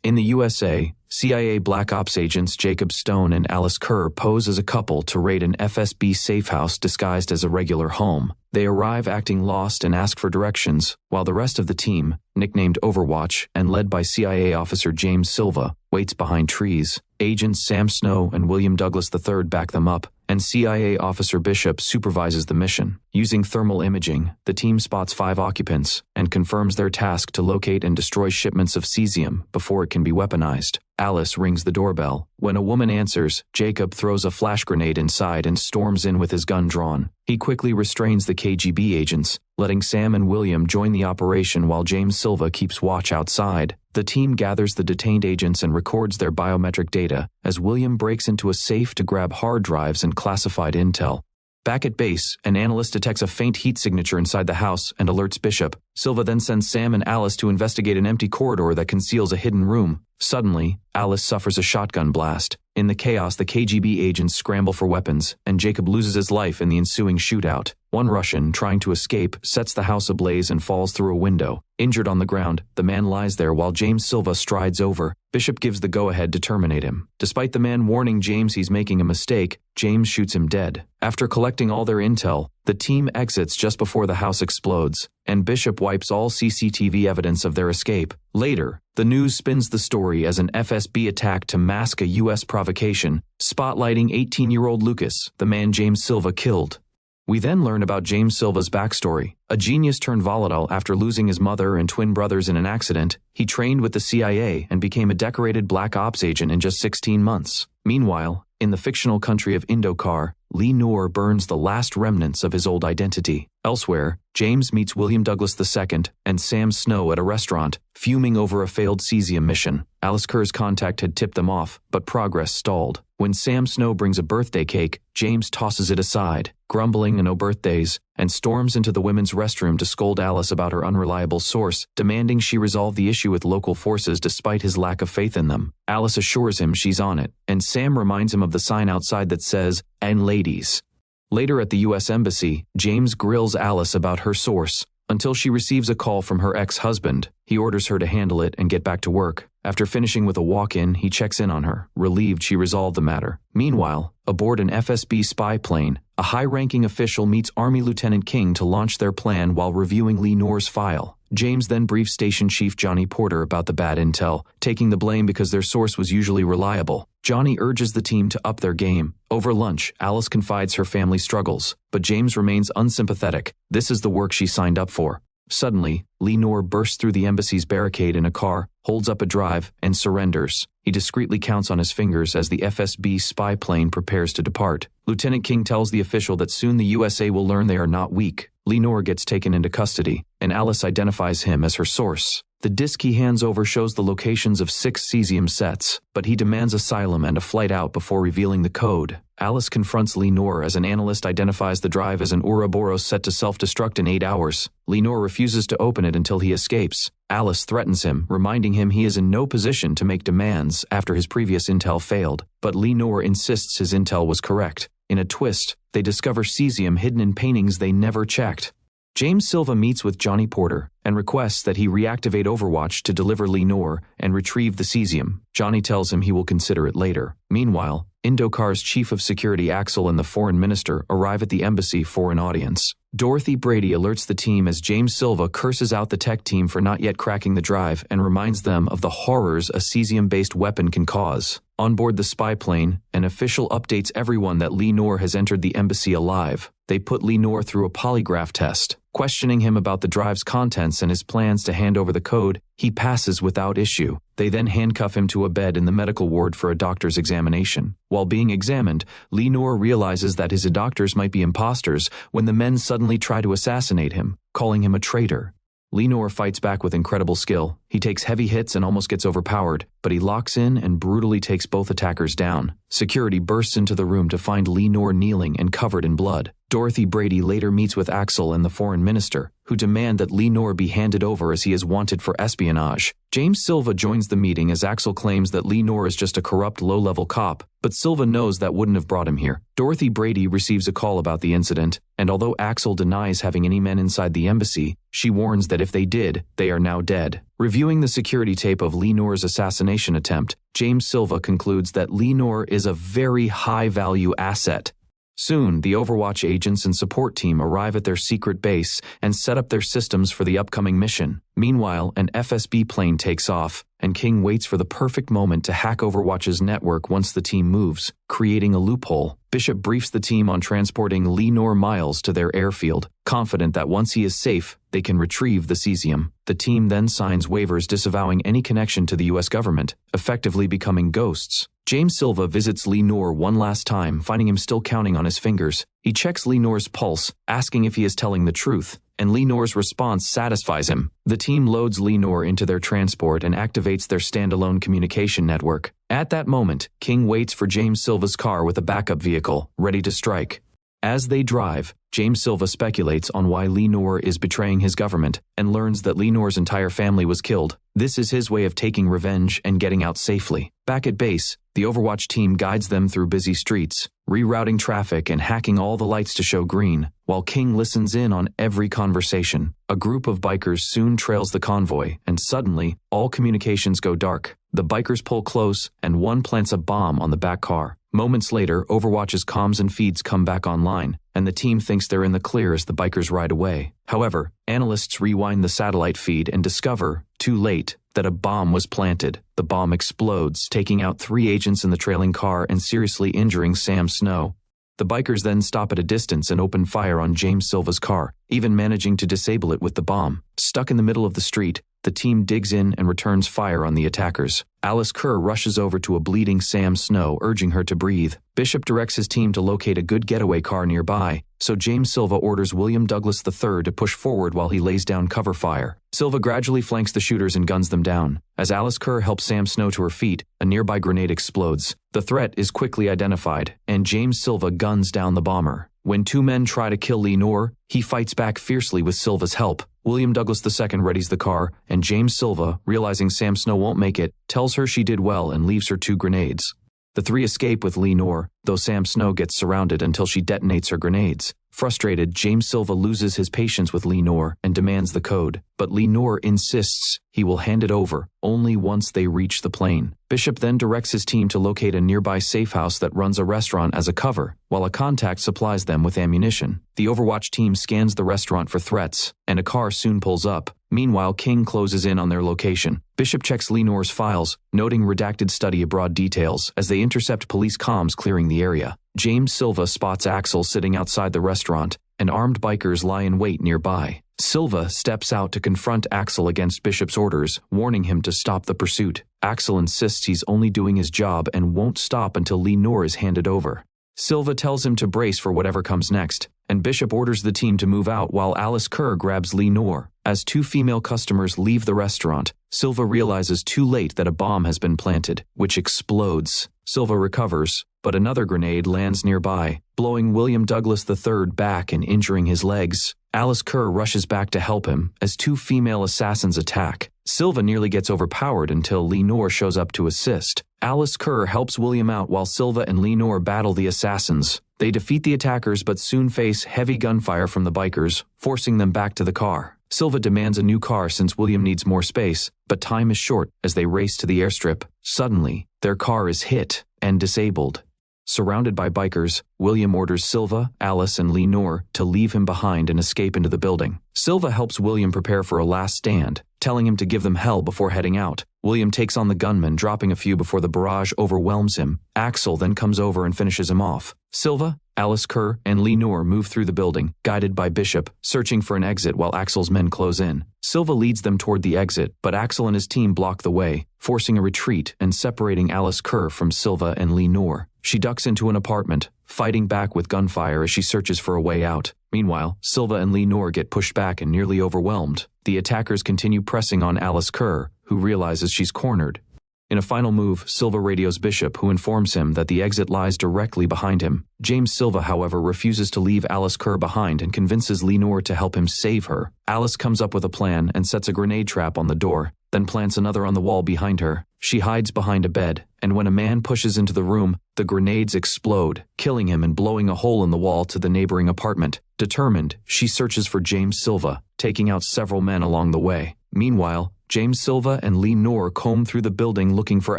In the USA, CIA Black Ops agents Jacob Stone and Alice Kerr pose as a couple to raid an FSB safehouse disguised as a regular home. They arrive acting lost and ask for directions, while the rest of the team, nicknamed Overwatch and led by CIA officer James Silva, waits behind trees. Agents Sam Snow and William Douglas III back them up, and CIA officer Bishop supervises the mission. Using thermal imaging, the team spots 5 occupants and confirms their task to locate and destroy shipments of cesium before it can be weaponized. Alice rings the doorbell. When a woman answers, Jacob throws a flash grenade inside and storms in with his gun drawn. He quickly restrains the KGB agents, letting Sam and William join the operation while James Silva keeps watch outside. The team gathers the detained agents and records their biometric data as William breaks into a safe to grab hard drives and classified intel. Back at base, an analyst detects a faint heat signature inside the house and alerts Bishop. Silva then sends Sam and Alice to investigate an empty corridor that conceals a hidden room. Suddenly, Alice suffers a shotgun blast. In the chaos, the KGB agents scramble for weapons, and Jacob loses his life in the ensuing shootout. One Russian, trying to escape, sets the house ablaze and falls through a window. Injured on the ground, the man lies there while James Silva strides over. Bishop gives the go-ahead to terminate him. Despite the man warning James he's making a mistake, James shoots him dead. After collecting all their intel, the team exits just before the house explodes, and Bishop wipes all CCTV evidence of their escape. Later, the news spins the story as an FSB attack to mask a U.S. provocation, spotlighting 18-year-old Lucas, the man James Silva killed. We then learn about James Silva's backstory. A genius turned volatile after losing his mother and twin brothers in an accident, he trained with the CIA and became a decorated Black Ops agent in just 16 months. Meanwhile, in the fictional country of Indokar, Lee Noor burns the last remnants of his old identity. Elsewhere, James meets William Douglas II and Sam Snow at a restaurant, fuming over a failed cesium mission. Alice Kerr's contact had tipped them off, but progress stalled. When Sam Snow brings a birthday cake, James tosses it aside, grumbling no birthdays, and storms into the women's restroom to scold Alice about her unreliable source, demanding she resolve the issue with local forces despite his lack of faith in them. Alice assures him she's on it, and Sam reminds him of the sign outside that says, "And ladies." Later at the U.S. Embassy, James grills Alice about her source, until she receives a call from her ex-husband. He orders her to handle it and get back to work. After finishing with a walk-in, he checks in on her, relieved she resolved the matter. Meanwhile, aboard an FSB spy plane, a high-ranking official meets Army Lieutenant King to launch their plan while reviewing Lee Noor's file. James then briefs Station Chief Johnny Porter about the bad intel, taking the blame because their source was usually reliable. Johnny urges the team to up their game. Over lunch, Alice confides her family struggles, but James remains unsympathetic. This is the work she signed up for. Suddenly, Lee Noor bursts through the embassy's barricade in a car, holds up a drive, and surrenders. He discreetly counts on his fingers as the FSB spy plane prepares to depart. Lieutenant King tells the official that soon the USA will learn they are not weak. Lee Noor gets taken into custody, and Alice identifies him as her source. The disc he hands over shows the locations of 6 cesium sets, but he demands asylum and a flight out before revealing the code. Alice confronts Lee Noor as an analyst identifies the drive as an Ouroboros set to self-destruct in 8 hours. Lee Noor refuses to open it until he escapes. Alice threatens him, reminding him he is in no position to make demands after his previous intel failed, but Lee Noor insists his intel was correct. In a twist, they discover cesium hidden in paintings they never checked. James Silva meets with Johnny Porter and requests that he reactivate Overwatch to deliver Lee Noor and retrieve the cesium. Johnny tells him he will consider it later. Meanwhile, Indokar's chief of security Axel and the foreign minister arrive at the embassy for an audience. Dorothy Brady alerts the team as James Silva curses out the tech team for not yet cracking the drive and reminds them of the horrors a cesium-based weapon can cause. On board the spy plane, an official updates everyone that Lee Noor has entered the embassy alive. They put Lee Noor through a polygraph test. Questioning him about the drive's contents and his plans to hand over the code, he passes without issue. They then handcuff him to a bed in the medical ward for a doctor's examination. While being examined, Lee Noor realizes that his doctors might be imposters when the men suddenly try to assassinate him, calling him a traitor. Lee Noor fights back with incredible skill. He takes heavy hits and almost gets overpowered, but he locks in and brutally takes both attackers down. Security bursts into the room to find Lee Noor kneeling and covered in blood. Dorothy Brady later meets with Axel and the foreign minister, who demand that Lee Noor be handed over as he is wanted for espionage. James Silva joins the meeting as Axel claims that Lee Noor is just a corrupt low-level cop, but Silva knows that wouldn't have brought him here. Dorothy Brady receives a call about the incident, and although Axel denies having any men inside the embassy, she warns that if they did, they are now dead. Reviewing the security tape of Lenor's assassination attempt, James Silva concludes that Lenor is a very high-value asset. Soon, the Overwatch agents and support team arrive at their secret base and set up their systems for the upcoming mission. Meanwhile, an FSB plane takes off, and King waits for the perfect moment to hack Overwatch's network once the team moves, creating a loophole. Bishop briefs the team on transporting Lenor Miles to their airfield, confident that once he is safe, they can retrieve the cesium. The team then signs waivers disavowing any connection to the US government, effectively becoming ghosts. James Silva visits Lenor one last time, finding him still counting on his fingers. He checks Lenor's pulse, asking if he is telling the truth, and Lenor's response satisfies him. The team loads Lenor into their transport and activates their standalone communication network. At that moment, King waits for James Silva's car with a backup vehicle, ready to strike. As they drive, James Silva speculates on why Lenor is betraying his government and learns that Lenor's entire family was killed. This is his way of taking revenge and getting out safely. Back at base, the Overwatch team guides them through busy streets, rerouting traffic and hacking all the lights to show green, while King listens in on every conversation. A group of bikers soon trails the convoy, and suddenly, all communications go dark. The bikers pull close, and one plants a bomb on the back car. Moments later, Overwatch's comms and feeds come back online, and the team thinks they're in the clear as the bikers ride away. However, analysts rewind the satellite feed and discover, too late, that a bomb was planted. The bomb explodes, taking out 3 agents in the trailing car and seriously injuring Sam Snow. The bikers then stop at a distance and open fire on James Silva's car, even managing to disable it with the bomb. Stuck in the middle of the street, the team digs in and returns fire on the attackers. Alice Kerr rushes over to a bleeding Sam Snow, urging her to breathe. Bishop directs his team to locate a good getaway car nearby, so James Silva orders William Douglas III to push forward while he lays down cover fire. Silva gradually flanks the shooters and guns them down. As Alice Kerr helps Sam Snow to her feet, a nearby grenade explodes. The threat is quickly identified, and James Silva guns down the bomber. When 2 men try to kill Lenor, he fights back fiercely with Silva's help. William Douglas II readies the car, and James Silva, realizing Sam Snow won't make it, tells her she did well and leaves her 2 grenades. The 3 escape with Lenor, though Sam Snow gets surrounded until she detonates her grenades. Frustrated, James Silva loses his patience with Lenor and demands the code, but Lenor insists he will hand it over only once they reach the plane. Bishop then directs his team to locate a nearby safe house that runs a restaurant as a cover, while a contact supplies them with ammunition. The Overwatch team scans the restaurant for threats, and a car soon pulls up. Meanwhile, King closes in on their location. Bishop checks Lenor's files, noting redacted study abroad details as they intercept police comms clearing the area. James Silva spots Axel sitting outside the restaurant, and armed bikers lie in wait nearby. Silva steps out to confront Axel against Bishop's orders, warning him to stop the pursuit. Axel insists he's only doing his job and won't stop until Lenor is handed over. Silva tells him to brace for whatever comes next, and Bishop orders the team to move out while Alice Kerr grabs Lenor. As 2 female customers leave the restaurant, Silva realizes too late that a bomb has been planted, which explodes. Silva recovers, but another grenade lands nearby, blowing William Douglas III back and injuring his legs. Alice Kerr rushes back to help him as 2 female assassins attack. Silva nearly gets overpowered until Lenor shows up to assist. Alice Kerr helps William out while Silva and Lenor battle the assassins. They defeat the attackers but soon face heavy gunfire from the bikers, forcing them back to the car. Silva demands a new car since William needs more space, but time is short as they race to the airstrip. Suddenly, their car is hit and disabled. Surrounded by bikers, William orders Silva, Alice, and Lenor to leave him behind and escape into the building. Silva helps William prepare for a last stand, telling him to give them hell before heading out. William takes on the gunman, dropping a few before the barrage overwhelms him. Axel then comes over and finishes him off. Silva, Alice Kerr, and Lenor move through the building, guided by Bishop, searching for an exit while Axel's men close in. Silva leads them toward the exit, but Axel and his team block the way, forcing a retreat and separating Alice Kerr from Silva and Lenor. She ducks into an apartment, fighting back with gunfire as she searches for a way out. Meanwhile, Silva and Lenor get pushed back and nearly overwhelmed. The attackers continue pressing on Alice Kerr, who realizes she's cornered. In a final move, Silva radios Bishop, who informs him that the exit lies directly behind him. James Silva, however, refuses to leave Alice Kerr behind and convinces Lenor to help him save her. Alice comes up with a plan and sets a grenade trap on the door, then plants another on the wall behind her. She hides behind a bed, and when a man pushes into the room, the grenades explode, killing him and blowing a hole in the wall to the neighboring apartment. Determined, she searches for James Silva, taking out several men along the way. Meanwhile, James Silva and Lee Noor comb through the building looking for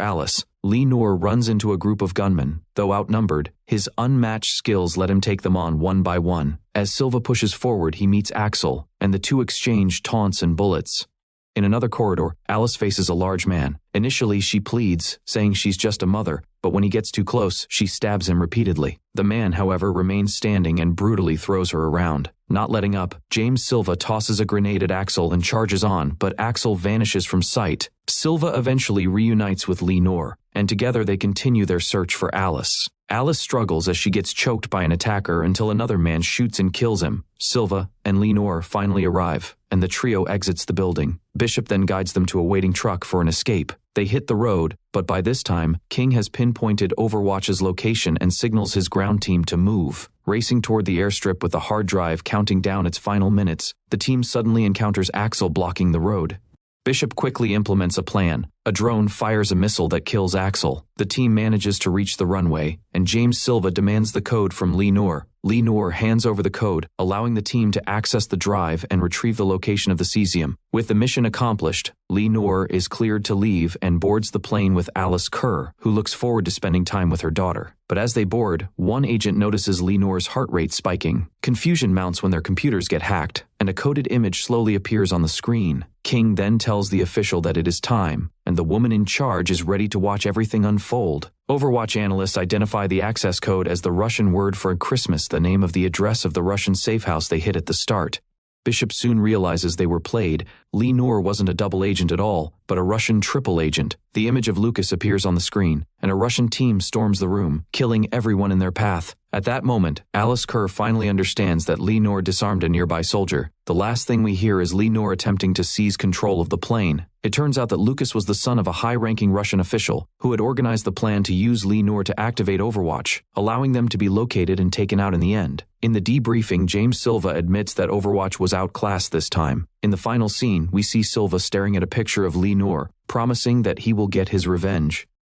Alice. Lee Noor runs into a group of gunmen. Though outnumbered, his unmatched skills let him take them on one by one. As Silva pushes forward, he meets Axel, and the two exchange taunts and bullets. In another corridor, Alice faces a large man. Initially, she pleads, saying she's just a mother, but when he gets too close, she stabs him repeatedly. The man, however, remains standing and brutally throws her around. Not letting up, James Silva tosses a grenade at Axel and charges on, but Axel vanishes from sight. Silva eventually reunites with Lee Noor, and together they continue their search for Alice. Alice struggles as she gets choked by an attacker until another man shoots and kills him. Silva and Lee Noor finally arrive, and the trio exits the building. Bishop then guides them to a waiting truck for an escape. They hit the road, but by this time, King has pinpointed Overwatch's location and signals his ground team to move. Racing toward the airstrip with the hard drive counting down its final minutes, the team suddenly encounters Axel blocking the road. Bishop quickly implements a plan. A drone fires a missile that kills Axel. The team manages to reach the runway, and James Silva demands the code from Lee Noor. Lee Noor hands over the code, allowing the team to access the drive and retrieve the location of the cesium. With the mission accomplished, Lee Noor is cleared to leave and boards the plane with Alice Kerr, who looks forward to spending time with her daughter. But as they board, one agent notices Lee Noor's heart rate spiking. Confusion mounts when their computers get hacked, and a coded image slowly appears on the screen. King then tells the official that it is time, and the woman in charge is ready to watch everything unfold. Overwatch analysts identify the access code as the Russian word for Christmas, the name of the address of the Russian safe house they hit at the start. Bishop soon realizes they were played. Lee Noor wasn't a double agent at all, but a Russian triple agent. The image of Lucas appears on the screen, and a Russian team storms the room, killing everyone in their path. At that moment, Alice Kerr finally understands that Lee Noor disarmed a nearby soldier. The last thing we hear is Lee Noor attempting to seize control of the plane. It turns out that Lucas was the son of a high-ranking Russian official who had organized the plan to use Lee Noor to activate Overwatch, allowing them to be located and taken out in the end. In the debriefing, James Silva admits that Overwatch was outclassed this time. In the final scene, we see Silva staring at a picture of Lee Noor, promising that he will get his revenge.